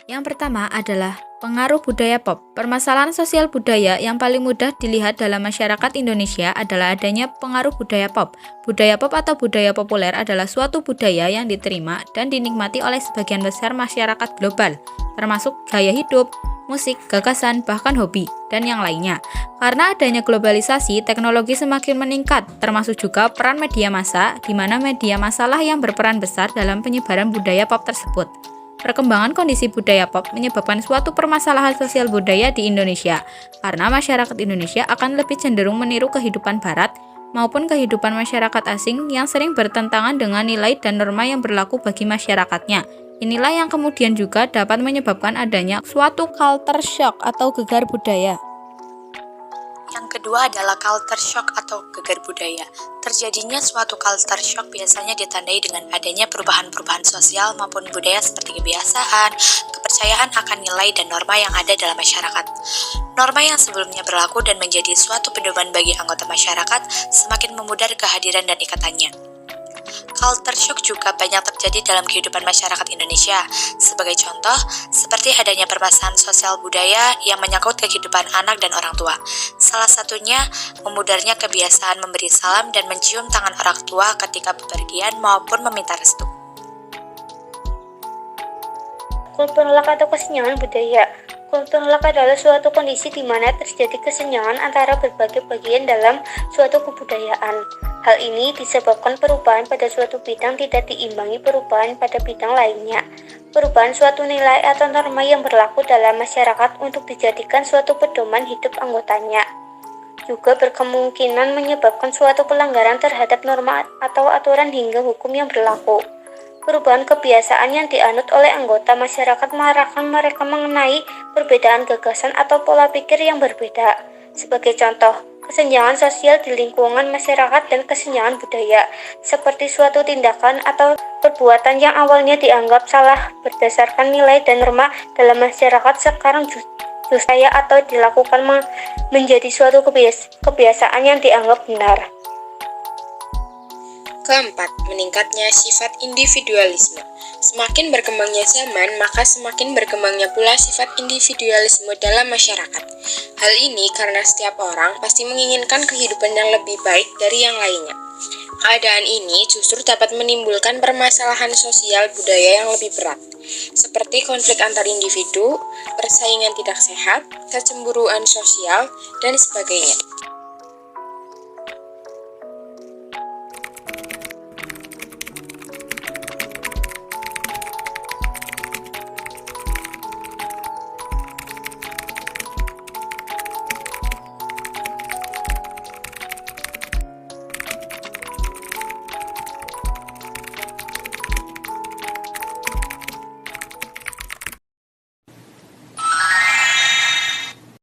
Yang pertama adalah pengaruh budaya pop. Permasalahan sosial budaya yang paling mudah dilihat dalam masyarakat Indonesia adalah adanya pengaruh budaya pop. Budaya pop atau budaya populer adalah suatu budaya yang diterima dan dinikmati oleh sebagian besar masyarakat global, termasuk gaya hidup, musik, gagasan, bahkan hobi, dan yang lainnya. Karena adanya globalisasi, teknologi semakin meningkat, termasuk juga peran media massa, di mana media massalah yang berperan besar dalam penyebaran budaya pop tersebut. Perkembangan kondisi budaya pop menyebabkan suatu permasalahan sosial budaya di Indonesia, karena masyarakat Indonesia akan lebih cenderung meniru kehidupan Barat maupun kehidupan masyarakat asing yang sering bertentangan dengan nilai dan norma yang berlaku bagi masyarakatnya. Inilah yang kemudian juga dapat menyebabkan adanya suatu culture shock atau gegar budaya. Yang kedua adalah culture shock atau gegar budaya. Terjadinya suatu culture shock biasanya ditandai dengan adanya perubahan-perubahan sosial maupun budaya seperti kebiasaan, kepercayaan akan nilai dan norma yang ada dalam masyarakat. Norma yang sebelumnya berlaku dan menjadi suatu pedoman bagi anggota masyarakat semakin memudar kehadiran dan ikatannya. Culture shock juga banyak terjadi dalam kehidupan masyarakat Indonesia. Sebagai contoh, seperti adanya permasalahan sosial budaya yang menyangkut kehidupan anak dan orang tua. Salah satunya, memudarnya kebiasaan memberi salam dan mencium tangan orang tua ketika bepergian maupun meminta restu. Kultur luck atau kesenjangan budaya. Kultur luck adalah suatu kondisi di mana terjadi kesenjangan antara berbagai bagian dalam suatu kebudayaan. Hal ini disebabkan perubahan pada suatu bidang tidak diimbangi perubahan pada bidang lainnya. Perubahan suatu nilai atau norma yang berlaku dalam masyarakat untuk dijadikan suatu pedoman hidup anggotanya. Juga berkemungkinan menyebabkan suatu pelanggaran terhadap norma atau aturan hingga hukum yang berlaku. Perubahan kebiasaan yang dianut oleh anggota masyarakat mengarahkan mereka mengenai perbedaan gagasan atau pola pikir yang berbeda. Sebagai contoh, kesenjangan sosial di lingkungan masyarakat dan kesenjangan budaya, seperti suatu tindakan atau perbuatan yang awalnya dianggap salah berdasarkan nilai dan norma dalam masyarakat sekarang justru saya atau dilakukan menjadi suatu kebiasaan yang dianggap benar. Keempat, meningkatnya sifat individualisme. Semakin berkembangnya zaman, maka semakin berkembangnya pula sifat individualisme dalam masyarakat. Hal ini karena setiap orang pasti menginginkan kehidupan yang lebih baik dari yang lainnya. Keadaan ini justru dapat menimbulkan permasalahan sosial budaya yang lebih berat, seperti konflik antar individu, persaingan tidak sehat, kecemburuan sosial, dan sebagainya.